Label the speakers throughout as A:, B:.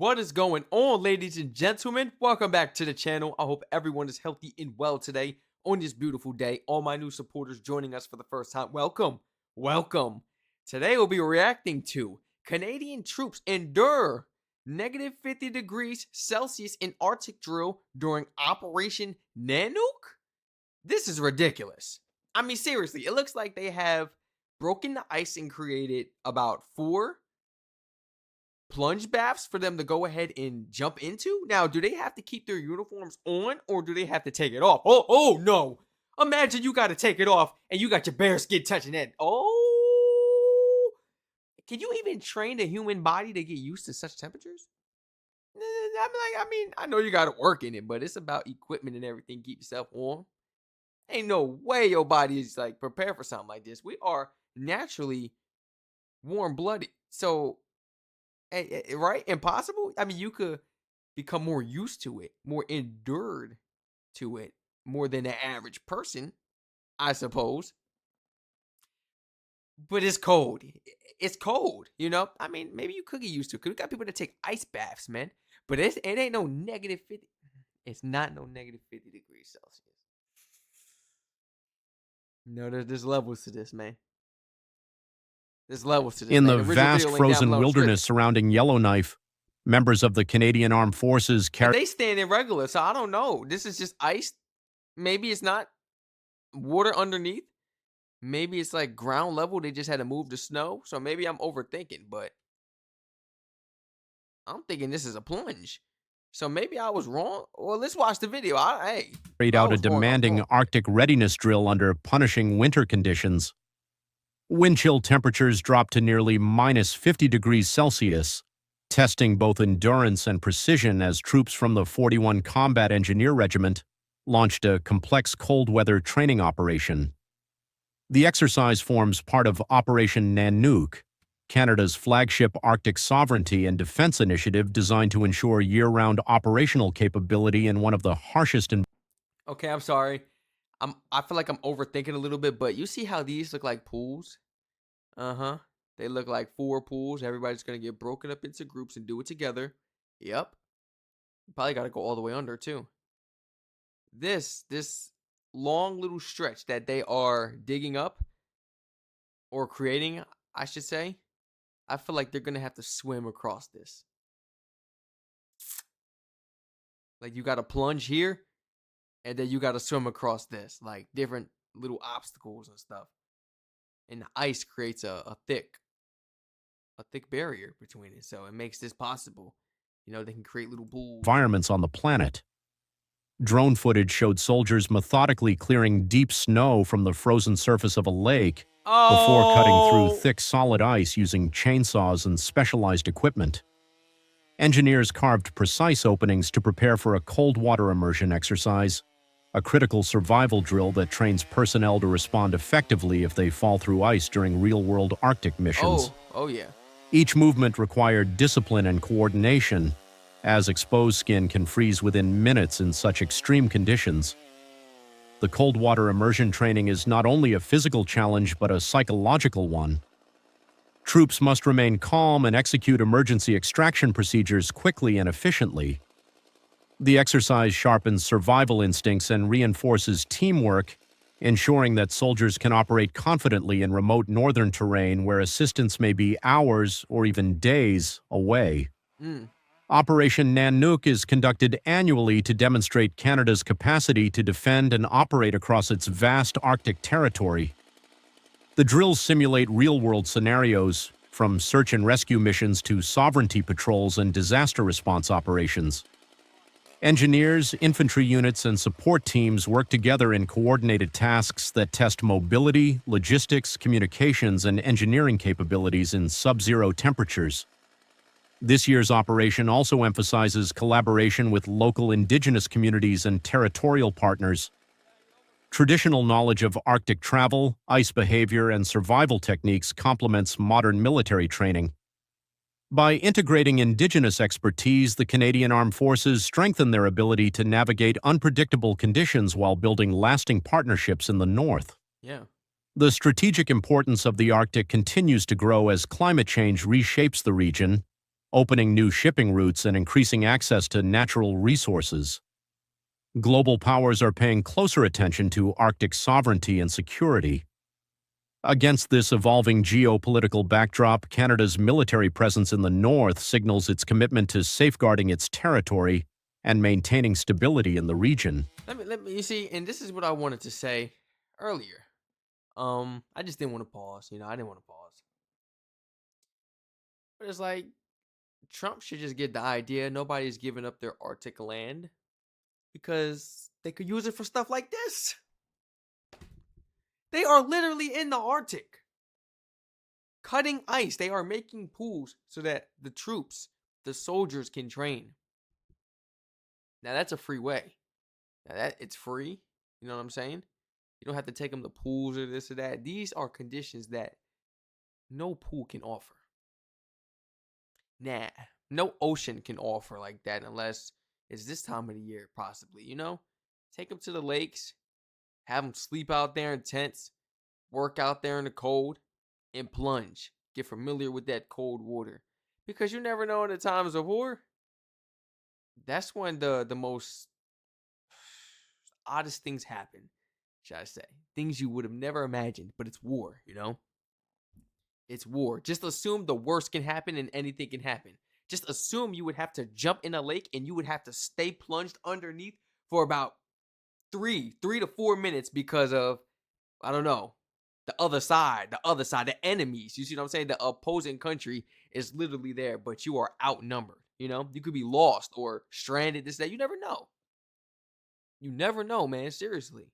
A: What is going on, ladies and gentlemen? Welcome back to the channel. I hope everyone is healthy and well today on this beautiful day. All my new supporters joining us for the first time, welcome. Welcome. Today we'll be reacting to Canadian troops endure negative 50 degrees Celsius in Arctic drill during Operation Nanuk? This is ridiculous. I mean, seriously, it looks like they have broken the ice and created about 4 plunge baths for them to go ahead and jump into. Now, do they have to keep their uniforms on or do they have to take it off? Oh no. Imagine you got to take it off and you got your bare skin touching that. Oh, can you even train the human body to get used to such temperatures? I know you got to work in it, but it's about equipment and everything. Keep yourself warm. Ain't no way your body is like prepared for something like this. We are naturally warm blooded. So, right? Impossible? I mean, you could become more used to it, more endured to it, more than the average person, I suppose. But it's cold. It's cold, you know? I mean, maybe you could get used to it. Because we got people that take ice baths, man. But it ain't no negative 50. It's not no negative 50 degrees Celsius. No, there's levels to this, man. There's levels to this.
B: In
A: man.
B: the
A: Original
B: vast
A: video link down
B: frozen
A: below in the
B: wilderness
A: description.
B: surrounding Yellowknife, members of the Canadian Armed Forces
A: And
B: carried
A: they stand in regular, so I don't know. This is just ice. Maybe it's not water underneath. Maybe it's like ground level. They just had to move the snow. So maybe I'm overthinking, but I'm thinking this is a plunge. So maybe I was wrong. Well, let's watch the video. Hey, if I
B: out a
A: was wrong, I'm
B: demanding
A: wrong.
B: Arctic readiness drill under punishing winter conditions. Wind chill temperatures dropped to nearly minus 50 degrees Celsius, testing both endurance and precision as troops from the 41 Combat Engineer Regiment launched a complex cold weather training operation. The exercise forms part of Operation Nanuk, Canada's flagship Arctic sovereignty and defense initiative designed to ensure year-round operational capability in one of the harshest
A: Okay, I'm sorry. I feel like I'm overthinking a little bit, but you see how these look like pools? Uh-huh. They look like 4 pools. Everybody's gonna get broken up into groups and do it together. Yep. Probably gotta go all the way under too. This long little stretch that they are digging up or creating, I should say, I feel like they're gonna have to swim across this. Like you gotta plunge here, and then you gotta swim across this, like different little obstacles and stuff. And the ice creates a thick barrier between it, so it makes this possible. You know, they can create little pools.
B: environments on the planet. Drone footage showed soldiers methodically clearing deep snow from the frozen surface of a lake before cutting through thick solid ice using chainsaws and specialized equipment. Engineers carved precise openings to prepare for a cold water immersion exercise, a critical survival drill that trains personnel to respond effectively if they fall through ice during real-world Arctic missions.
A: Oh yeah.
B: Each movement required discipline and coordination, as exposed skin can freeze within minutes in such extreme conditions. The cold water immersion training is not only a physical challenge but a psychological one. Troops must remain calm and execute emergency extraction procedures quickly and efficiently. The exercise sharpens survival instincts and reinforces teamwork, ensuring that soldiers can operate confidently in remote northern terrain where assistance may be hours or even days away. Operation Nanuk is conducted annually to demonstrate Canada's capacity to defend and operate across its vast Arctic territory. The drills simulate real-world scenarios, from search and rescue missions to sovereignty patrols and disaster response operations. Engineers, infantry units, and support teams work together in coordinated tasks that test mobility, logistics, communications, and engineering capabilities in sub-zero temperatures. This year's operation also emphasizes collaboration with local indigenous communities and territorial partners. Traditional knowledge of Arctic travel, ice behavior, and survival techniques complements modern military training. By integrating indigenous expertise, the Canadian Armed Forces strengthen their ability to navigate unpredictable conditions while building lasting partnerships in the North.
A: Yeah.
B: The strategic importance of the Arctic continues to grow as climate change reshapes the region, opening new shipping routes and increasing access to natural resources. Global powers are paying closer attention to Arctic sovereignty and security. Against this evolving geopolitical backdrop, Canada's military presence in the north signals its commitment to safeguarding its territory and maintaining stability in the region.
A: You see, and this is what I wanted to say earlier. I just didn't want to pause. I didn't want to pause. But it's like Trump should just get the idea nobody's giving up their Arctic land because they could use it for stuff like this. They are literally in the Arctic, cutting ice. They are making pools so that the troops, the soldiers, can train. Now that's a free way. Now it's free. You know what I'm saying? You don't have to take them to pools or this or that. These are conditions that no pool can offer. Nah, no ocean can offer like that unless it's this time of the year, possibly. Take them to the lakes, have them sleep out there in tents, work out there in the cold, and plunge. Get familiar with that cold water. Because you never know in the times of war. That's when the most oddest things happen, should I say. Things you would have never imagined, but it's war, It's war. Just assume the worst can happen and anything can happen. Just assume you would have to jump in a lake and you would have to stay plunged underneath for about 3 to 4 minutes because of, I don't know, the other side, the enemies. You see what I'm saying? The opposing country is literally there, but you are outnumbered. You could be lost or stranded, this, that. You never know. You never know, man. Seriously.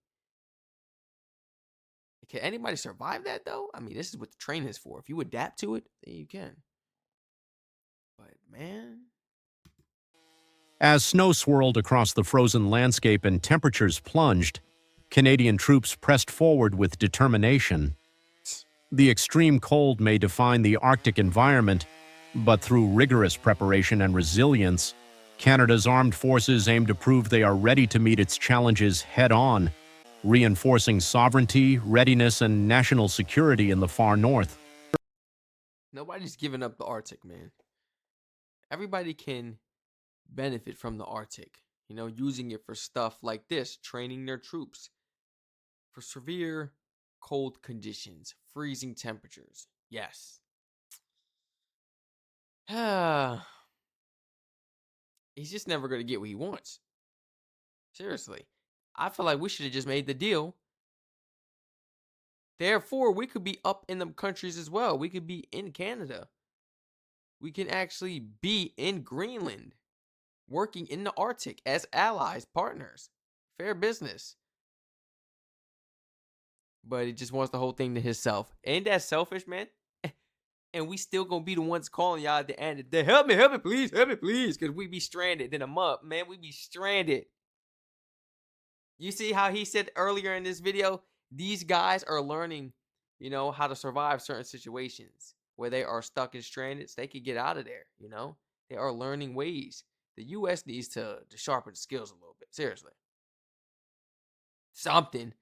A: Can anybody survive that, though? I mean, this is what the training is for. If you adapt to it, then you can. But, man.
B: As snow swirled across the frozen landscape and temperatures plunged, Canadian troops pressed forward with determination. The extreme cold may define the Arctic environment, but through rigorous preparation and resilience, Canada's armed forces aim to prove they are ready to meet its challenges head-on, reinforcing sovereignty, readiness, and national security in the far north.
A: Nobody's giving up the Arctic, man. Everybody can benefit from the Arctic, using it for stuff like this, training their troops for severe cold conditions, freezing temperatures. Yes. He's just never going to get what he wants. Seriously. I feel like we should have just made the deal. Therefore, we could be up in them countries as well. We could be in Canada. We can actually be in Greenland, working in the Arctic as allies, partners. Fair business. But he just wants the whole thing to himself. Ain't that selfish, man? And we still gonna be the ones calling y'all at the end of the day. Help me, please, because we be stranded in a month, man. We be stranded. You see how he said earlier in this video, these guys are learning, how to survive certain situations where they are stuck and stranded, so they can get out of there, They are learning ways. The U.S. needs to sharpen the skills a little bit. Seriously. Something.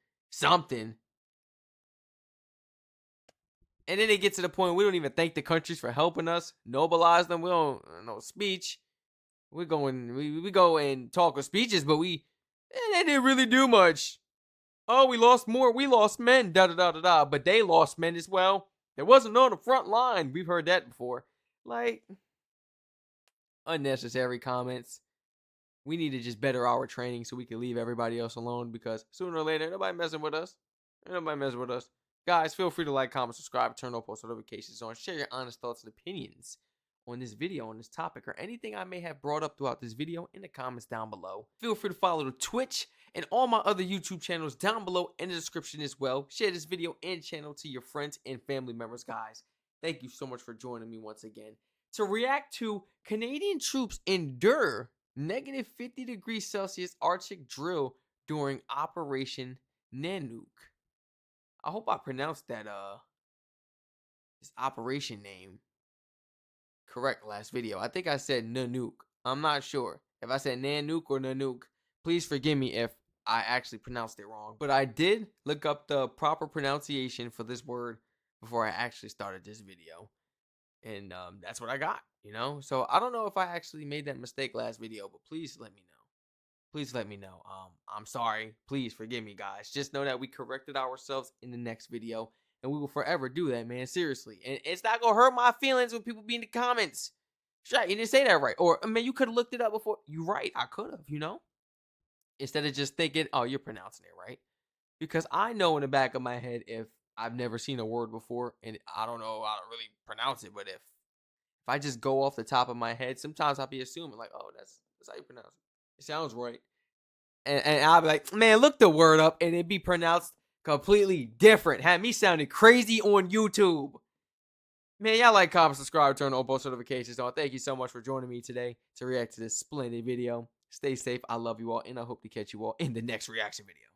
A: And then it gets to the point we don't even thank the countries for helping us, nobilize them. We don't no speech. We go and talk with speeches, but they didn't really do much. Oh, we lost more. We lost men. Da da da da da. But they lost men as well. There wasn't on the front line. We've heard that before. Like unnecessary comments. We need to just better our training so we can leave everybody else alone because sooner or later, nobody messing with us. Guys, feel free to like, comment, subscribe, turn on post notifications on, share your honest thoughts and opinions on this video, on this topic, or anything I may have brought up throughout this video in the comments down below. Feel free to follow the Twitch and all my other YouTube channels down below in the description as well. Share this video and channel to your friends and family members, guys. Thank you so much for joining me once again to react to Canadian troops endure negative 50 degrees Celsius Arctic drill during Operation Nanuk. I hope I pronounced that this operation name correct last video. I think I said Nanuk. I'm not sure if I said Nanuk or Nanuk. Please forgive me if I actually pronounced it wrong. But I did look up the proper pronunciation for this word before I actually started this video. And that's what I got. you know? So I don't know if I actually made that mistake last video, but please let me know. Please let me know. I'm sorry. Please forgive me, guys. Just know that we corrected ourselves in the next video, and we will forever do that, man. Seriously. And it's not gonna hurt my feelings when people be in the comments. Shit, you didn't say that right. Or, I mean, you could have looked it up before. You right. I could have, you know? Instead of just thinking, oh, you're pronouncing it right. Because I know in the back of my head, if I've never seen a word before and I don't know how to really pronounce it, but if I just go off the top of my head, sometimes I'll be assuming like, oh, that's how you pronounce it. It sounds right. And I'll be like, man, look the word up, and it'd be pronounced completely different. Had me sounding crazy on YouTube. Man, y'all like, comment, subscribe, turn on post notifications on. Thank you so much for joining me today to react to this splendid video. Stay safe. I love you all, and I hope to catch you all in the next reaction video.